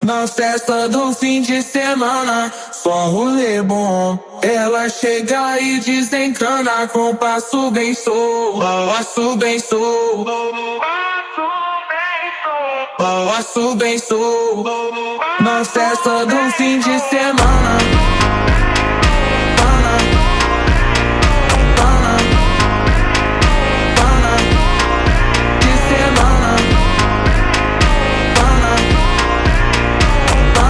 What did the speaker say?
Na festa do fim de semana, só rolê bom. Ela chega e desencana com passo bem solto, passo bem solto, passo bem solto. Na festa do fim de semana.